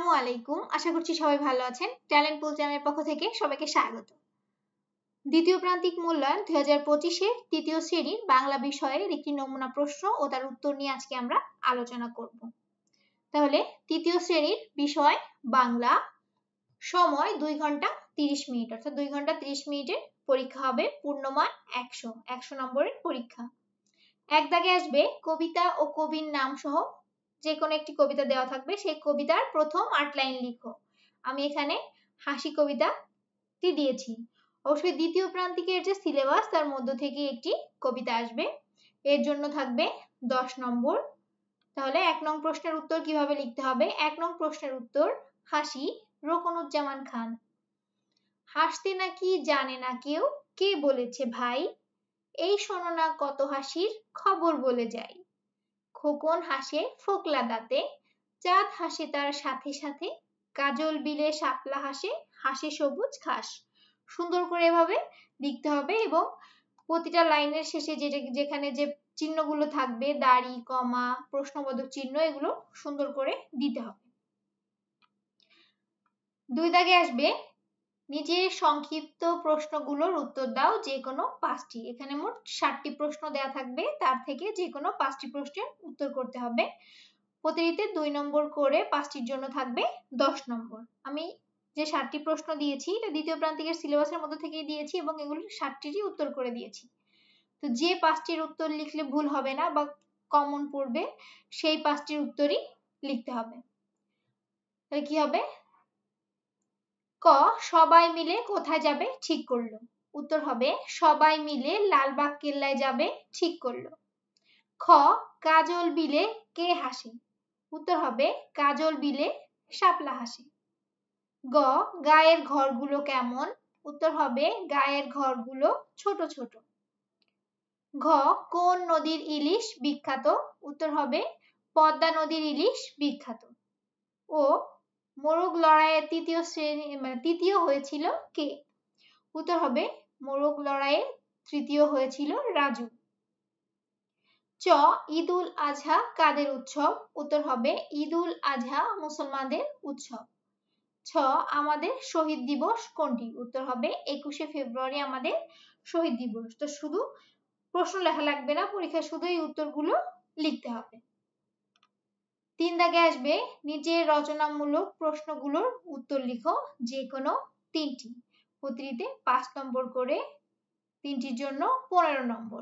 আসসালামু আলাইকুম। আশা করছি সবাই ভালো আছেন। ট্যালেন্ট পুল চ্যানেলের পক্ষ থেকে সবাইকে স্বাগত। দ্বিতীয় প্রান্তিক মূল্যায়ন 2025-এর তৃতীয় শ্রেণীর বাংলা বিষয়ের একটি নমুনা প্রশ্ন ও তার উত্তর নিয়ে আজকে আমরা আলোচনা করব। তাহলে তৃতীয় শ্রেণীর বিষয় বাংলা, সময় 2 ঘন্টা 30 মিনিট, অর্থাৎ 2 ঘন্টা 30 মিনিটের পরীক্ষা হবে। পূর্ণমান 100 নম্বরের পরীক্ষা। এক দাগে আসবে কবিতা ও কবির নাম সহ যে কোনো একটি কবিতা দেওয়া থাকবে, সেই কবিতার প্রথম 8 লাইন লিখো। আমি এখানে হাসি কবিতাটি দিয়েছি। অবশ্যই দ্বিতীয় প্রান্তিকের যে সিলেবাস তার মধ্য থেকে একটি কবিতা আসবে, এর জন্য থাকবে 10 নম্বর। তাহলে 1 নং প্রশ্নের উত্তর কিভাবে লিখতে হবে? 1 নং প্রশ্নের উত্তর, হাসি রোকনুজ্জামান খান। হাসতে নাকি জানে না কেউ, কে বলেছে ভাই? এই শোনো না কত হাসির খবর বলে যাই। খোকন হাসে ফোকলা দাঁতে, চাঁদ হাসে তার সাথে সাথে, কাজল বিলে শাপলা হাসে, হাসে সবুজ ঘাস। সুন্দর করে এভাবে লিখতে হবে এবং প্রতিটা লাইনের শেষে যেখানে যে চিহ্নগুলো থাকবে, দাড়ি, কমা, প্রশ্নবোধক চিহ্ন, এগুলো সুন্দর করে দিতে হবে। 2 দাগে আসবে নিচের সংক্ষিপ্ত প্রশ্নগুলোর উত্তর দাও, যে কোনো 5টি। এখানে মোট 60টি প্রশ্ন দেয়া থাকবে, তার থেকে যে কোনো 5টি প্রশ্নের উত্তর করতে হবে। প্রতিটিতে 2 নম্বর করে, 5টির জন্য থাকবে 10 নম্বর। আমি যে 60টি প্রশ্ন দিয়েছি এটা দ্বিতীয় প্রান্তিকের সিলেবাসের মধ্যে থেকেই দিয়েছি এবং এগুলোর 60টিরই উত্তর করে দিয়েছি। তো যে 5টির উত্তর লিখলে ভুল হবে না বা কমন পড়বে, সেই 5টির উত্তরই লিখতে হবে। তাহলে কি হবে? ক, সবাই মিলে কোথায় যাবে ঠিক করলো। উত্তর হবে সবাই মিলে লালবাগ কেল্লায় যাবে ঠিক করলো। খ, কাজল বিলে কে হাসে? উত্তর হবে কাজল বিলে শাপলা হাসে। গ, গায়ের ঘরগুলো কেমন? উত্তর হবে গায়ের ঘরগুলো ছোট ছোট। ঘ, কোন নদীর ইলিশ বিখ্যাত? উত্তর হবে পদ্মা নদীর ইলিশ বিখ্যাত। ও, মোরগ লড়াইয়ে তৃতীয় হয়েছিল কে? উত্তর হবে মোরগ লড়াইয়ে তৃতীয় হয়েছিল রাজু। চ, ঈদ উল আজহা কাদের উৎসব? উত্তর হবে ঈদ উল আজহা মুসলমানদের উৎসব। ছ, আমাদের শহীদ দিবস কোনটি? উত্তর হবে 21শে ফেব্রুয়ারি আমাদের শহীদ দিবস। তো শুধু প্রশ্ন লেখা লাগবে না, পরীক্ষায় শুধু এই উত্তরগুলো লিখতে হবে। 3 দাগে আসবে নিচের রচনামূলক প্রশ্নগুলোর উত্তর লিখো, যে কোনো 3টি। প্রতিটিতে 5 নম্বর করে, 3টির জন্য 15 নম্বর।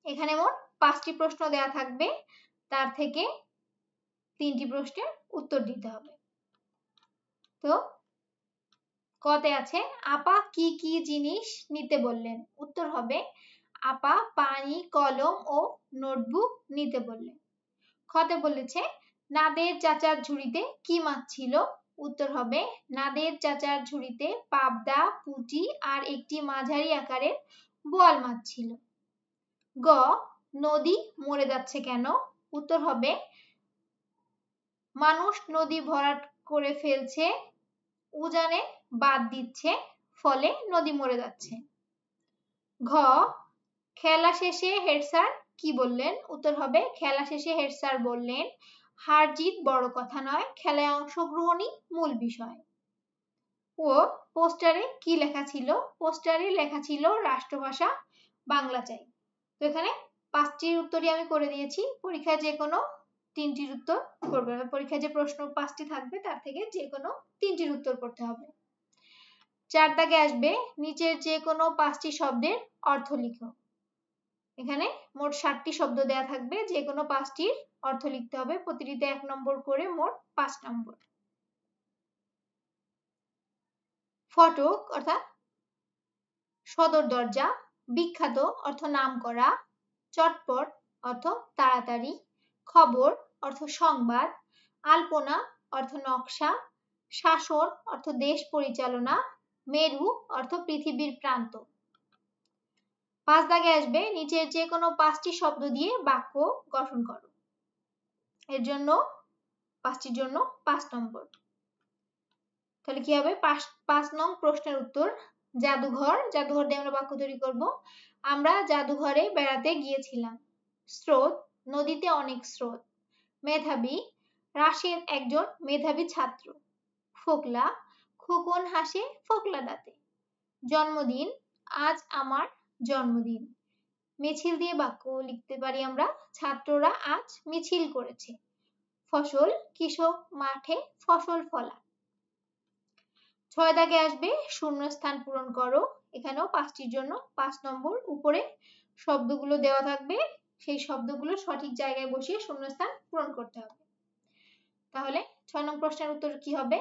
এখানে মোট 5টি প্রশ্ন দেয়া থাকবে, তার থেকে 3টি প্রশ্নের উত্তর দিতে হবে। তো কতে আছে, আপা কি কি জিনিস নিতে বললেন? উত্তর হবে আপা পানি, কলম ও নোটবুক নিতে বললেন। খতে বলেছে নাদের চাচার ঝুড়িতে কি মাছ ছিল? উত্তর হবে নাদের চাচার ঝুড়িতে পাবদা, পুঁটি আর একটি মাঝারি আকারের বোয়াল মাছ ছিল। গ, নদী মরে যাচ্ছে কেন? উত্তর হবে মানুষ নদী ভরাট করে ফেলছে, উজানে বাদ দিচ্ছে, ফলে নদী মরে যাচ্ছে। ঘ, খেলা শেষে হেড স্যার কি বললেন? উত্তর হবে খেলা শেষে হেড স্যার বললেন হার জিত বড় কথা নয়, খেলায় অংশগ্রহণই মূল বিষয়। ও, পোস্টারে কি লেখা ছিল? পোস্টারে লেখা ছিল রাষ্ট্রভাষা বাংলা চাই। তো এখানে 5টির উত্তরই আমি করে দিয়েছি। পরীক্ষায় যে কোনো 3টির উত্তর করবে। পরীক্ষায় যে প্রশ্ন 5টি থাকবে তার থেকে যে কোনো 3টির উত্তর করতে হবে। 4 দাগে আসবে নিচের যে কোনো 5টি শব্দের অর্থ লিখো। এখানে মোট 60টি শব্দ দেয়া থাকবে, যে কোনো 5টির অর্থ লিখতে হবে। প্রতিটিতে 1 নম্বর করে, মোট 5 নম্বর। ফটক অর্থাৎ সদর দরজা, বিখ্যাত অর্থ নাম করা, চটপট অর্থ তাড়াতাড়ি, খবর অর্থ সংবাদ, আলপনা অর্থ নকশা, শাসন অর্থ দেশ পরিচালনা, মেরু অর্থ পৃথিবীর প্রান্ত। 5 দাগে আসবে নিচের যে কোনো 5টি শব্দ দিয়ে বাক্য গঠন করো। এর জন্য 5টির জন্য 5 নম্বর। তাহলে কি হবে? 5 নং প্রশ্নের উত্তর, জাদুঘর, জাদুঘর দিয়ে আমরা বাক্য তৈরি করব। আমরা জাদুঘরে বেড়াতে গিয়েছিলাম। স্রোত, নদীতে অনেক স্রোত। মেধাবী, রাশেদ একজন মেধাবী ছাত্র। ফোকলা, খোকন হাসে ফোকলা দাঁতে। জন্মদিন, আজ আমার জন্মদিন। মিছিল দিয়ে বাক্য লিখতে পারি আমরা, ছাত্ররা আজ মিছিল করেছে। ফসল, কৃষক মাঠে ফসল ফলান। 6 দাগে আসবে শূন্যস্থান পূরণ করো। এখানেও 5টির জন্য 5 নম্বর। উপরে শব্দগুলো দেওয়া থাকবে, সেই শব্দগুলো সঠিক জায়গায় বসিয়ে শূন্যস্থান পূরণ করতে হবে। তাহলে 6 নং প্রশ্নের উত্তর কি হবে?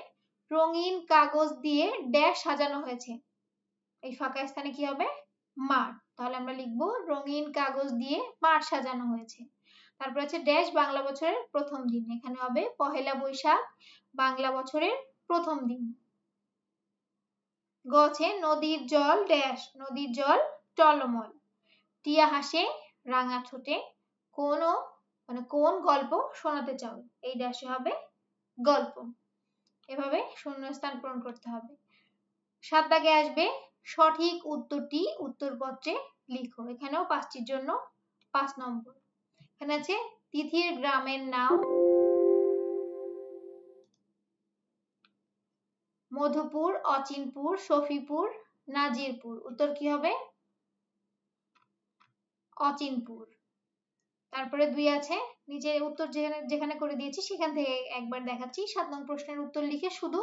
রঙিন কাগজ দিয়ে ড্যাশ সাজানো হয়েছে। এই ফাঁকা স্থানে কি হবে? মাঠ। তাহলে আমরা লিখব রঙিন কাগজ দিয়ে মাঠ সাজানো হয়েছে। তারপর আছে ড্যাশ বাংলা বছরের প্রথম দিন। এখানে হবে পহেলা বৈশাখ, বাংলা বছরের প্রথম দিন। গ আছে নদীর জল ড্যাশ, নদীর জল টলমল। টিয়া হাসে রাঙা ঠোঁটে, কোন গল্প শোনাতে চাও? এই ড্যাশে হবে গল্প। এভাবে শূন্যস্থান পূরণ করতে হবে। 7 দাগে আসবে সঠিক উত্তরটি উত্তরপত্রে লিখো। এখানেও 5টির জন্য 5 নম্বর। এখানে আছে তিথির গ্রামের নাম মধুপুর, অচিনপুর, সফিপুর, নাজিরপুর। উত্তর কি হবে? অচিনপুর। তারপরে 2 আছে, নিচে উত্তর যেখানে করে দিয়েছি সেখান থেকে একবার দেখাচ্ছি। 7 নং প্রশ্নের উত্তর লিখে শুধু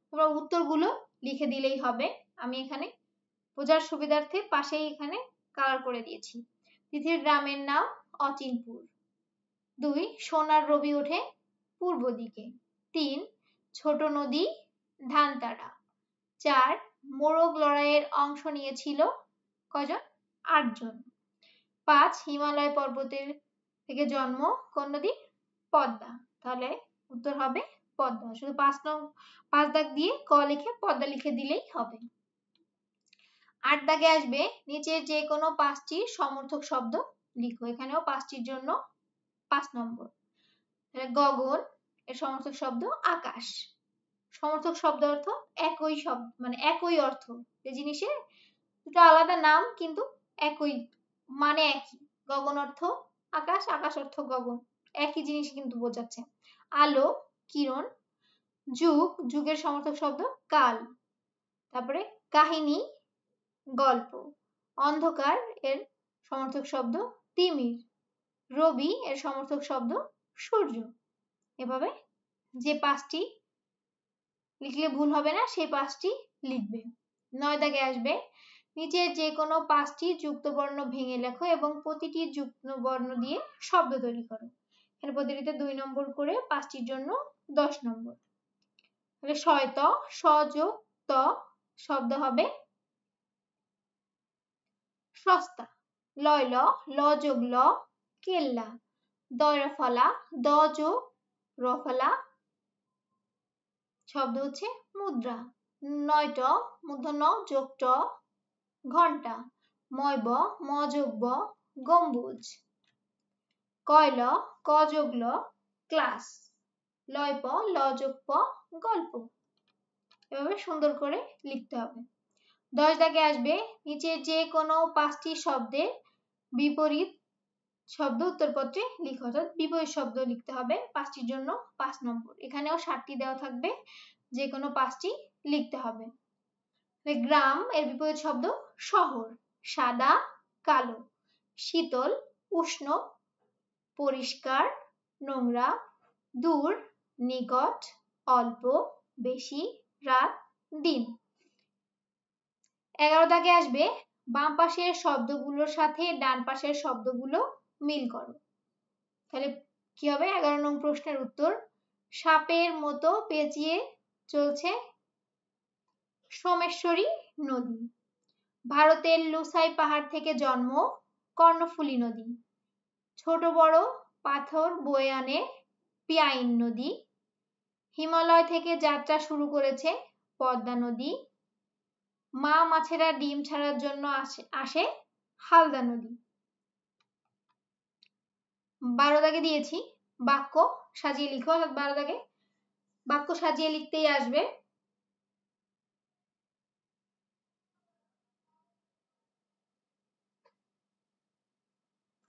তোমরা উত্তরগুলো লিখে দিলেই হবে। আমি এখানে বোঝার সুবিধার্থে পাশেই এখানে কালার করে দিয়েছি। তিথির গ্রামের নাম অচিনপুর। 2 সোনার রবি ওঠে পূর্ব দিকে। 3 ছোট নদী ধানতারা। 4 মোরগ লড়াইয়ের অংশ নিয়েছিল কজন? 8 জন। 5 হিমালয় পর্বতের থেকে জন্ম কোন নদী? পদ্মা। তাহলে উত্তর হবে পদ্মা। শুধু 5 দাগ দিয়ে ক লিখে পদ্মা লিখে দিলেই হবে। 8 দাগে আসবে নিচের যে কোনো 5টি সমর্থক শব্দ লিখো। এখানেও 5টির জন্য 5 নম্বর। তাহলে গগন এর সমর্থক শব্দ আকাশ। সমর্থক শব্দ অর্থ একই শব্দ, মানে একই অর্থ। যে জিনিসের দুটো আলাদা নাম কিন্তু একই মানে একই। গগন অর্থ আকাশ, আকাশ অর্থ গগন, একই জিনিস কিন্তু বোঝাচ্ছে। আলো কিরণ। যুগ, যুগের সমর্থক শব্দ কাল। তারপরে কাহিনী গল্প। অন্ধকার এর সমর্থক শব্দ তিমির। রবি এর সমর্থক শব্দ সূর্য। এভাবে যে 5টি লিখলে ভুল হবে না সেই 5টি লিখবে। 9 দাগে আসবে নিচের যে কোনো 5টি যুক্ত বর্ণ ভেঙে লেখো এবং প্রতিটি যুক্ত বর্ণ দিয়ে শব্দ তৈরি করো। এখানে প্রতিটিতে 2 নম্বর করে, 5টির জন্য 10 নম্বর। তাহলে শয়ত সযোগ ত শব্দ হবে সস্তা। লয়ল ল যোগ ল কেল্লা। দয়রফলা দ যোগ রফলা শব্দ হচ্ছে মুদ্রা। 9ট মূর্ধ ন যোগ ট ঘন্টা। ময়ব ম যোগ ব গম্বুজ। কয়ল ক যোগ ল ক্লাস। লয়প ল যোগ প গল্প। এভাবে সুন্দর করে লিখতে হবে। 10 দাগে আসবে নিচের যে কোনো 5টি শব্দের বিপরীত শব্দ উত্তরপত্রে লিখো। অর্থাৎ বিপরীত শব্দ লিখতে হবে। 5টির জন্য 5 নম্বর। এখানেও 7টি দেওয়া থাকবে, যে কোনো 5টি লিখতে হবে। গ্রাম এর বিপরীত শব্দ শহর। সাদা কালো। শীতল উষ্ণ। পরিষ্কার নোংরা। দূর নিকট। অল্প বেশি। রাত দিন। 11 দাগে আসবে বাম পাশের শব্দগুলোর সাথে ডান পাশের শব্দগুলো মিল করো। তাহলে কি হবে? 11 নং প্রশ্নের উত্তর সাপের মতো পেঁচিয়ে চলছে সোমেশ্বরী নদী। ভারতের লুসাই পাহাড় থেকে জন্ম কর্ণফুলী নদী। ছোট বড় পাথর বয়ে আনে পিয়াইন নদী। হিমালয় থেকে যাত্রা শুরু করেছে পদ্মা নদী। মা মাছেরা ডিম ছাড়ার জন্য আসে হালদা নদী। 12 দাগে দিয়েছি বাক্য সাজিয়ে লিখো। 12 দাগে বাক্য সাজিয়ে লিখতেই আসবে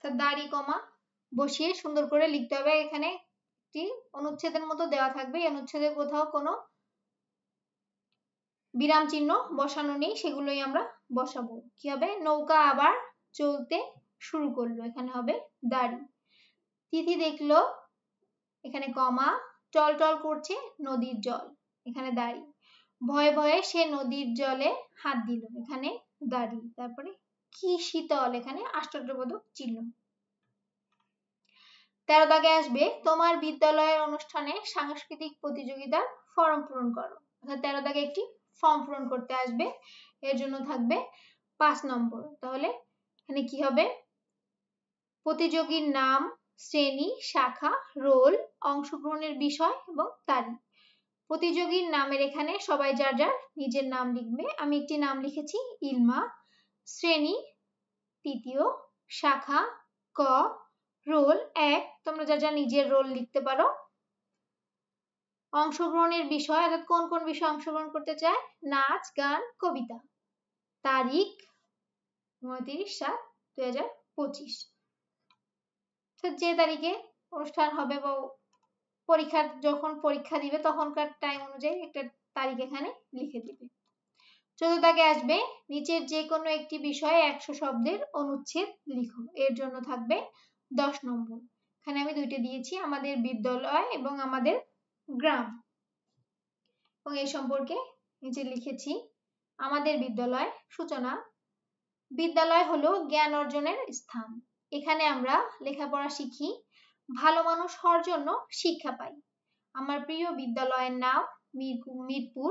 দাড়ি কমা বসিয়ে সুন্দর করে লিখতে হবে। এখানে একটি অনুচ্ছেদের মতো দেওয়া থাকবে, এই অনুচ্ছেদের কোথাও কোনো বিরাম চিহ্ন বসানো নেই, সেগুলোই আমরা বসাবো। কি হবে? নৌকা আবার চলতে শুরু করলো, এখানে হবে দাড়ি। তিথি দেখলো, এখানে কমা, টল টল করছে নদীর জল, এখানে দাড়ি। ভয়ে ভয়ে সে নদীর জলে হাত দিল, এখানে দাড়ি। তারপরে কি শীতল, এখানে আশ্চর্যবোধক চিহ্ন। 13 দাগে আসবে তোমার বিদ্যালয়ের অনুষ্ঠানে সাংস্কৃতিক প্রতিযোগিতার ফর্ম পূরণ করো। অর্থাৎ 13 দাগে একটি ফর্ম পূরণ করতে আসবে, এর জন্য থাকবে 5 নম্বর। তাহলে এখানে কি হবে? প্রতিযোগীর নাম, শ্রেণী, শাখা, রোল, অংশগ্রহণের বিষয় এবং তারিখ। প্রতিযোগীর নামের এখানে সবাই যার যার নিজের নাম লিখবে। আমি একটি নাম লিখেছি ইলমা। শ্রেণী তৃতীয়, শাখা ক, রোল 1, তোমরা যার যার নিজের রোল লিখতে পারো। অংশগ্রহণের বিষয়, অর্থাৎ কোন কোন বিষয়ে অংশগ্রহণ করতে চায়? নাচ, গান, কবিতা। তারিখ 29/7/2025, যে তারিখে অনুষ্ঠান হবে বা পরীক্ষার যখন পরীক্ষা দিবে তখনকার টাইম অনুযায়ী একটা তারিখ এখানে লিখে দিবে। 14 দাগে আসবে নিচের যে কোনো একটি বিষয়ে 100 শব্দের অনুচ্ছেদ লিখো, এর জন্য থাকবে 10 নম্বর। এখানে আমি দুইটা দিয়েছি, আমাদের বিদ্যালয় এবং আমাদের গ্রাম, এবং এই সম্পর্কে নিচে লিখেছি আমাদের বিদ্যালয়। সূচনা, বিদ্যালয় হলো জ্ঞান অর্জনের স্থান, এখানে আমরা লেখাপড়া শিখি, ভালো মানুষ হওয়ার জন্য শিক্ষা পাই। আমার প্রিয় বিদ্যালয়ের নাম মিরপুর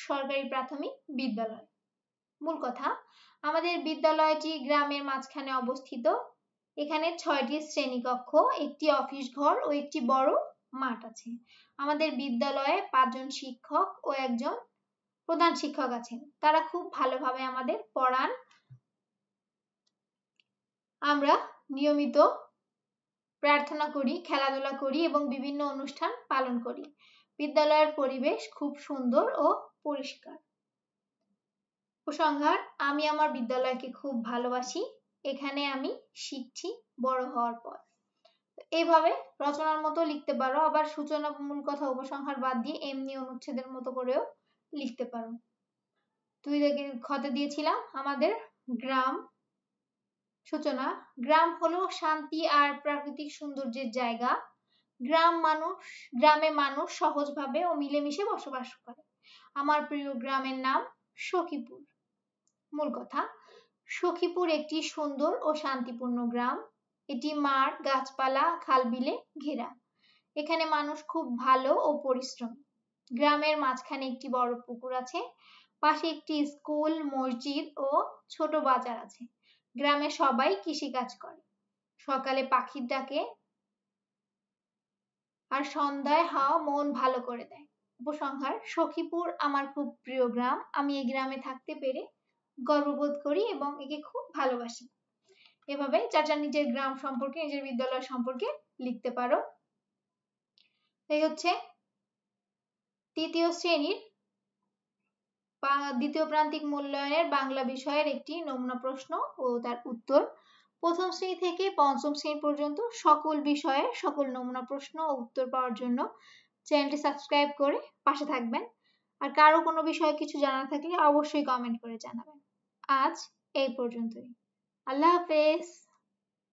সরকারি প্রাথমিক বিদ্যালয়। মূল কথা, আমাদের বিদ্যালয়টি গ্রামের মাঝখানে অবস্থিত, এখানে 6টি শ্রেণীকক্ষ, একটি অফিস ঘর ও একটি বড় মাঠ আছে। আমাদের বিদ্যালয়ে 5 জন শিক্ষক ও একজন প্রধান শিক্ষক আছেন, তারা খুব ভালোভাবে আমাদের পড়ান। আমরা নিয়মিত প্রার্থনা করি, খেলাধুলা করি এবং বিভিন্ন অনুষ্ঠান পালন করি। বিদ্যালয়ের পরিবেশ খুব সুন্দর ও পরিষ্কার। উপসংহার, আমি আমার বিদ্যালয়কে খুব ভালোবাসি, এখানে আমি শিখছি বড় হওয়ার পর। এইভাবে রচনার মতো লিখতে পারো, আবার সূচনা, মূল কথা, উপসংহার বাদ দিয়ে এমনি অনুচ্ছেদের মতো করেও লিখতে পারো। 2 দাগে খতে দিয়েছিলাম আমাদের গ্রাম। সূচনা, গ্রাম হলো শান্তি আর প্রাকৃতিক সৌন্দর্যের জায়গা। গ্রামে মানুষ সহজভাবে ও মিলেমিশে বসবাস করে। আমার প্রিয় গ্রামের নাম সখীপুর। মূল কথা, সখীপুর একটি সুন্দর ও শান্তিপূর্ণ গ্রাম, এটি মাঠ, গাছপালা, খালবিলে ঘেরা, এখানে মানুষ খুব ভালো ও পরিশ্রমী। গ্রামের মাঝখানে একটি বড় পুকুর আছে, পাশে একটি স্কুল, মসজিদ ও ছোট বাজার আছে। গ্রামে সবাই কৃষিকাজ করে, সকালে পাখির ডাকে আর সন্ধ্যায় হাওয়া মন ভালো করে দেয়। উপসংহার, সখীপুর আমার খুব প্রিয় গ্রাম, আমি এই গ্রামে থাকতে পেরে গর্ববোধ করি এবং একে খুব ভালোবাসি। এভাবে যার যার নিজের গ্রাম সম্পর্কে, নিজের বিদ্যালয় সম্পর্কে লিখতে পারো। এই হচ্ছে তৃতীয় শ্রেণীর দ্বিতীয় প্রান্তিক মূল্যায়নের বাংলা বিষয়ের একটি নমুনা প্রশ্ন ও তার উত্তর। প্রথম শ্রেণী থেকে পঞ্চম শ্রেণী পর্যন্ত সকল বিষয়ের সকল নমুনা প্রশ্ন ও উত্তর পাওয়ার জন্য চ্যানেলটি সাবস্ক্রাইব করে পাশে থাকবেন। আর কারো কোনো বিষয়ে কিছু জানার থাকলে অবশ্যই কমেন্ট করে জানাবেন। আজ এই পর্যন্তই। আল্লাহ হাফেজ।